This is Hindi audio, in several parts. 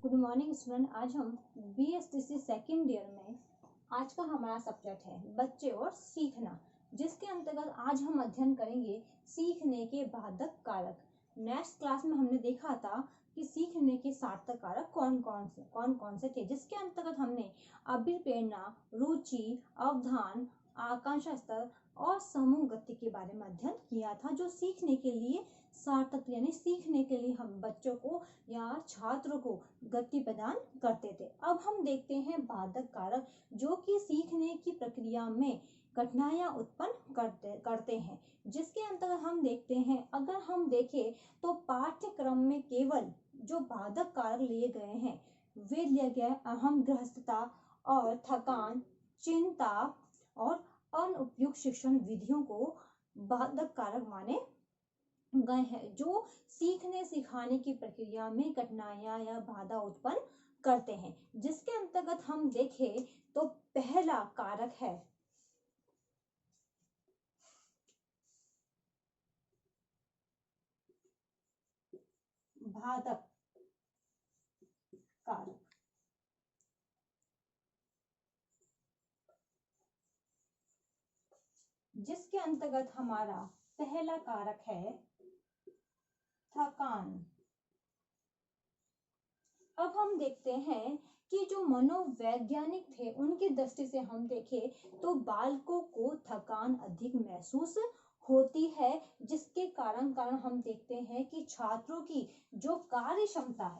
Good morning student. आज हम BSTC सेकेंड ईयर में आज का हमारा सब्जेक्ट है बच्चे और सीखना, जिसके अंतर्गत आज हम अध्ययन करेंगे सीखने के बाधक कारक। नेक्स्ट क्लास में हमने देखा था कि सीखने के सार्थक कारक कौन कौन से थे, जिसके अंतर्गत हमने अभिप्रेरणा, रुचि, अवधान, आकांक्षा स्तर और समूह गति के बारे में अध्ययन किया था, जो सीखने के लिए सार्थक यानी सीखने के लिए हम बच्चों को या छात्र को गति प्रदान करते थे। अब हम देखते हैं बाधक कारक, जो कि सीखने की प्रक्रिया में कठिनाइयां उत्पन्न करते हैं, जिसके अंतर्गत हम देखते हैं, अगर हम देखें तो पाठ्यक्रम में केवल जो बाधक कारक लिए गए हैं वे लिए गए अहम गृहस्थता और थकान, चिंता और अनुपयुक्त शिक्षण विधियों को बाधक कारक माने गए हैं, जो सीखने सिखाने की प्रक्रिया में कठिनाइयां या बाधा उत्पन्न करते हैं। जिसके अंतर्गत हम देखें तो पहला कारक है बाधक कारक। जिसके अंतर्गत हमारा पहला कारक है थकान। अब हम देखते हैं कि जो मनोवैज्ञानिक थे उनकी दृष्टि से हम देखें तो बालकों को थकान अधिक महसूस होती है, जिसके कारण हम देखते हैं कि छात्रों की जो कार्य क्षमता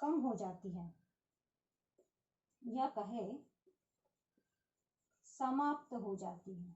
कम हो जाती है या कहे समाप्त हो जाती है।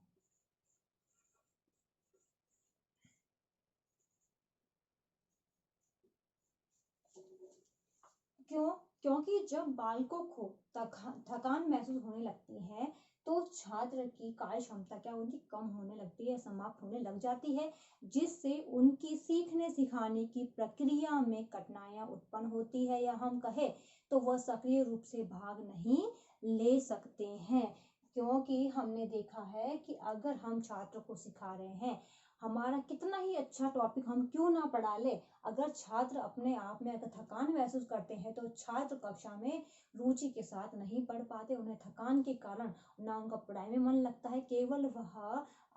क्योंकि जब बालकों को थकान महसूस होने लगती है तो छात्र की कार्य क्षमता क्या होती कम होने लगती है, समाप्त होने लग जाती है, जिससे उनकी सीखने सिखाने की प्रक्रिया में कठिनाइयां उत्पन्न होती है, या हम कहे तो वह सक्रिय रूप से भाग नहीं ले सकते हैं। क्योंकि हमने देखा है कि अगर हम छात्र को सिखा रहे हैं, हमारा कितना ही अच्छा टॉपिक हम क्यों ना पढ़ा ले, अगर छात्र अपने आप में अगर थकान महसूस करते हैं तो छात्र कक्षा में रुचि के साथ नहीं पढ़ पाते, उन्हें थकान के कारण ना उनका पढ़ाई में मन लगता है, केवल वह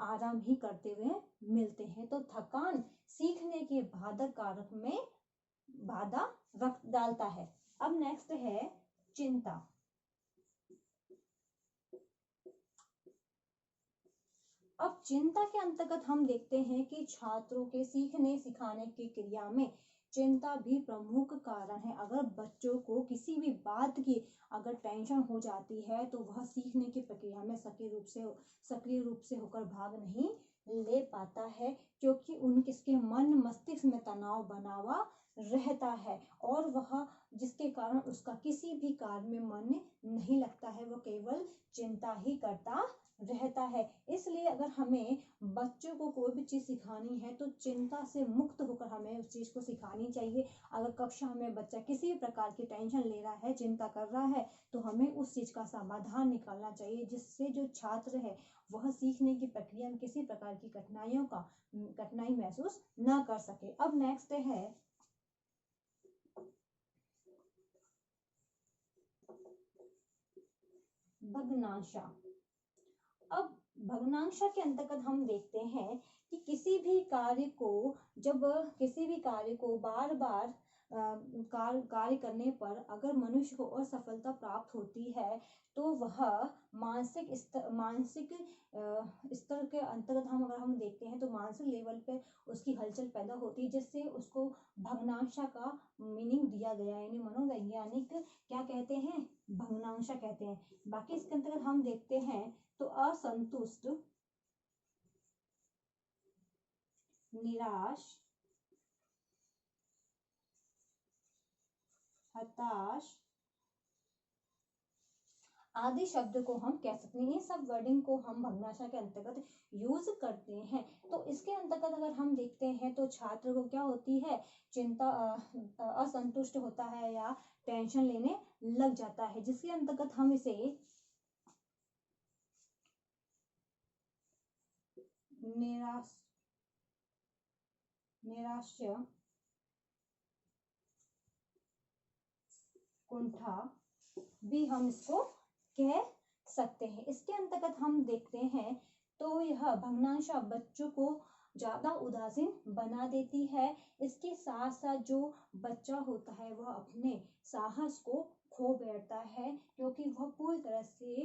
आराम ही करते हुए मिलते हैं। तो थकान सीखने के बाधक कारक में बाधा रख डालता है। अब नेक्स्ट है चिंता। अब चिंता के अंतर्गत हम देखते हैं कि छात्रों के सीखने सिखाने की क्रिया में चिंता भी प्रमुख कारण है। अगर बच्चों को किसी भी बात की अगर टेंशन हो जाती है तो वह सीखने की प्रक्रिया में सक्रिय रूप से होकर भाग नहीं ले पाता है, क्योंकि उनके मन मस्तिष्क में तनाव बना हुआ रहता है और वह जिसके कारण उसका किसी भी कार्य में मन नहीं लगता है, वो केवल चिंता ही करता रहता है। इसलिए अगर हमें बच्चों को कोई भी चीज सिखानी है तो चिंता से मुक्त होकर हमें उस चीज को सिखानी चाहिए। अगर कक्षा में बच्चा किसी भी प्रकार की टेंशन ले रहा है, चिंता कर रहा है, तो हमें उस चीज का समाधान निकालना चाहिए, जिससे जो छात्र है वह सीखने की प्रक्रिया में किसी प्रकार की कठिनाई महसूस न कर सके। अब नेक्स्ट है भग्नांशा। अब भग्नांशा के अंतर्गत हम देखते हैं कि किसी भी कार्य को बार बार कार्य करने पर अगर मनुष्य को असफलता प्राप्त होती है तो वह मानसिक स्तर के अंतर्गत अगर हम देखते हैं तो मानसिक लेवल पे उसकी हलचल पैदा होती है, जिससे उसको भग्नांशा का मीनिंग दिया गया है। यानी मनोवैज्ञानिक क्या कहते हैं, भग्नांशा कहते हैं। बाकी इसके अंतर्गत हम देखते हैं तो असंतुष्ट, निराश, हताश आदि शब्द को हम कह सकते हैं। ये सब वर्डिंग को हम भग्नांशा के अंतर्गत यूज करते हैं। तो इसके अंतर्गत अगर हम देखते हैं तो छात्र को क्या होती है, चिंता, असंतुष्ट होता है या टेंशन लेने लग जाता है, जिसके अंतर्गत हम इसे नैराश्य, कुंठा भी हम इसको कह सकते हैं। इसके अंतर्गत हम देखते हैं तो यह भग्नांशा बच्चों को ज्यादा उदासीन बना देती है। इसके साथ साथ जो बच्चा होता है वह अपने साहस को खो बैठता है, क्योंकि वह पूरी तरह से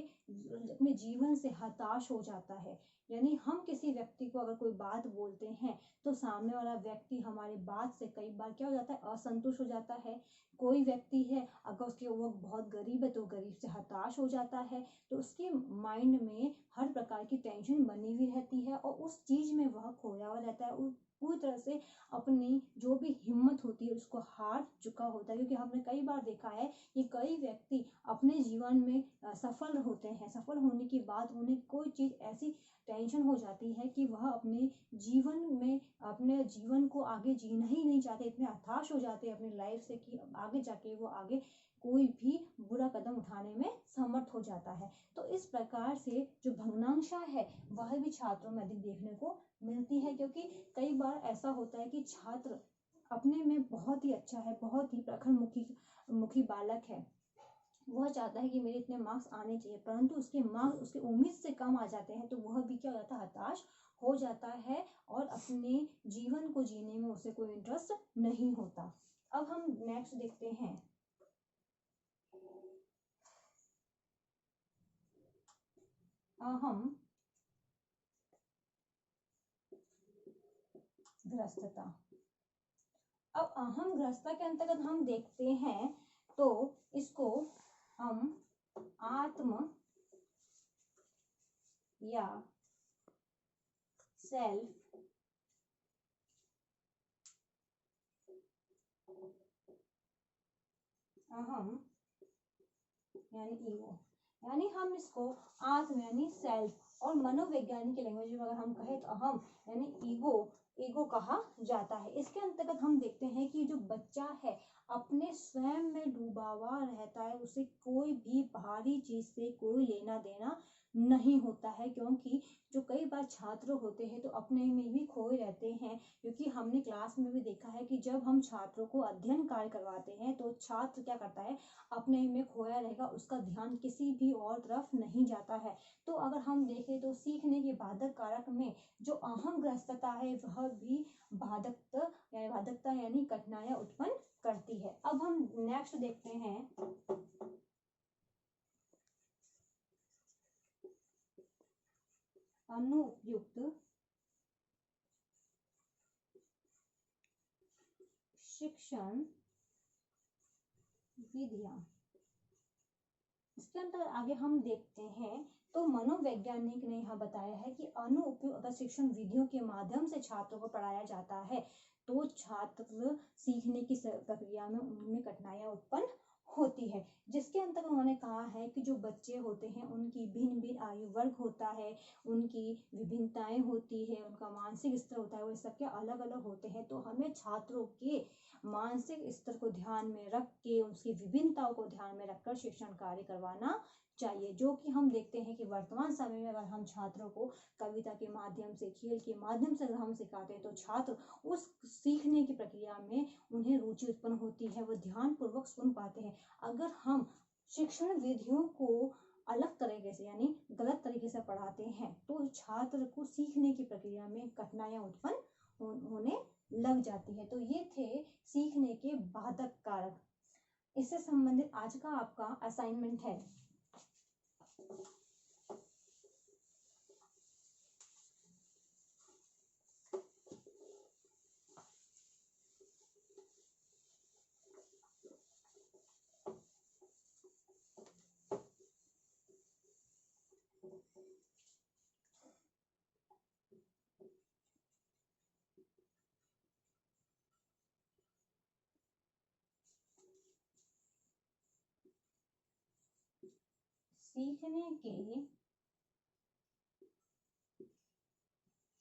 अपने जीवन से हताश हो जाता है। यानी हम किसी व्यक्ति को अगर कोई बात बोलते हैं तो सामने वाला व्यक्ति हमारी बात से कई बार क्या हो जाता है, असंतुष्ट हो जाता है। कोई व्यक्ति है अगर उसके वो बहुत गरीब है तो गरीब से हताश हो जाता है, तो उसके माइंड में हर प्रकार की टेंशन बनी हुई रहती है और उस चीज में वह खोया हुआ रहता है। पूरी तरह से अपनी जो भी हिम्मत होती है उसको हार चुका होता है। क्योंकि हमने कई बार देखा है कि कई व्यक्ति अपने जीवन में सफल होते हैं, सफल होने के बाद उन्हें कोई चीज ऐसी टेंशन हो जाती है कि वह अपने जीवन में अपने जीवन को आगे जीना ही नहीं चाहते, इतने हताश हो जाते हैं अपनी लाइफ से कि आगे जाके वो आगे कोई भी बुरा कदम उठाने में समर्थ हो जाता है। तो इस प्रकार से जो भग्नांशा है वह भी छात्रों में अधिक देखने को मिलती है, क्योंकि कई बार ऐसा होता है कि छात्र अपने में बहुत ही अच्छा है, बहुत ही प्रखर मुखी बालक है, वह चाहता है कि मेरे इतने मार्क्स आने चाहिए, परंतु उसके मार्क्स उसकी उम्मीद से कम आ जाते हैं तो वह भी क्या हो जाता है, हताश हो जाता है और अपने जीवन को जीने में उसे कोई इंटरेस्ट नहीं होता। अब हम नेक्स्ट देखते हैं अहम ग्रस्तता। अब अहम ग्रस्तता के अंतर्गत हम देखते हैं तो इसको हम आत्म या सेल्फ अहम यानी ईगो, यानी हम इसको आत्म यानी सेल्फ और मनोवैज्ञानिक की लैंग्वेज में अगर हम कहें तो अहम यानी ईगो कहा जाता है। इसके अंतर्गत हम देखते हैं कि जो बच्चा है अपने स्वयं में डूबा हुआ रहता है, उसे कोई भी बाहरी चीज से कोई लेना देना नहीं होता है। क्योंकि जो कई बार छात्र होते हैं तो अपने में ही खोए रहते हैं, क्योंकि हमने क्लास में भी देखा है कि जब हम छात्रों को अध्ययन कार्य करवाते हैं तो छात्र क्या करता है, अपने में खोया रहेगा, उसका ध्यान किसी भी और तरफ नहीं जाता है। तो अगर हम देखें तो सीखने के बाधक कारक में जो अहम ग्रस्तता है वह भी बाधकता यानी कठिनाइयां उत्पन्न करती है। अब हम नेक्स्ट देखते हैं अनुपयुक्त शिक्षण विधियां। इसके अंदर आगे हम देखते हैं तो मनोवैज्ञानिक ने यह बताया है कि अनुपयुक्त शिक्षण विधियों के माध्यम से छात्रों को पढ़ाया जाता है तो छात्र सीखने की प्रक्रिया में उनमें कठिनाइयां उत्पन्न होती है। जिसके अंतर्गत उन्होंने कहा है कि जो बच्चे होते हैं उनकी भिन्न भिन्न आयु वर्ग होता है, उनकी विभिन्नताएं होती है, उनका मानसिक स्तर होता है, वो सबके अलग अलग होते हैं। तो हमें छात्रों के मानसिक स्तर को ध्यान में रख के उसकी विभिन्नताओं को ध्यान में रखकर शिक्षण कार्य करवाना चाहिए। जो कि हम देखते हैं कि वर्तमान समय में अगर हम छात्रों को कविता के माध्यम से, खेल के माध्यम से अगर हम सिखाते हैं तो छात्र उस सीखने की प्रक्रिया में उन्हें रुचि उत्पन्न होती है, वो ध्यान पूर्वक सुन पाते हैं। अगर हम शिक्षण विधियों को अलग तरीके से यानी गलत तरीके से पढ़ाते हैं तो छात्र को सीखने की प्रक्रिया में कठिनाइयां उत्पन्न होने लग जाती है। तो ये थे सीखने के बाधक कारक। इससे संबंधित आज का आपका असाइनमेंट है सीखने के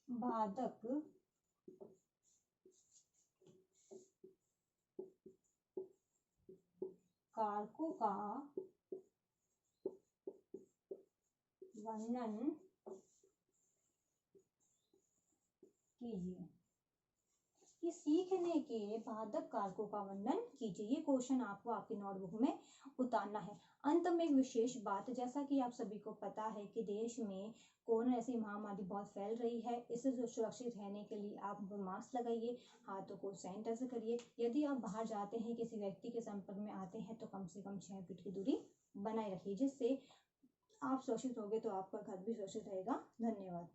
बाधक कारकों का वर्णन कीजिए। कि सीखने के बाधक कारकों का वर्णन कीजिए। ये क्वेश्चन आपको आपकी नोटबुक में उतारना है। अंत में एक विशेष बात, जैसा कि आप सभी को पता है कि देश में कोरोना ऐसी महामारी बहुत फैल रही है। इससे सुरक्षित रहने के लिए आप मास्क लगाइए, हाथों को सैनिटाइज करिए। यदि आप बाहर जाते हैं, किसी व्यक्ति के संपर्क में आते हैं, तो कम से कम 6 फीट की दूरी बनाए रखिए, जिससे आप सुरक्षित होंगे तो आपका घर भी सुरक्षित रहेगा। धन्यवाद।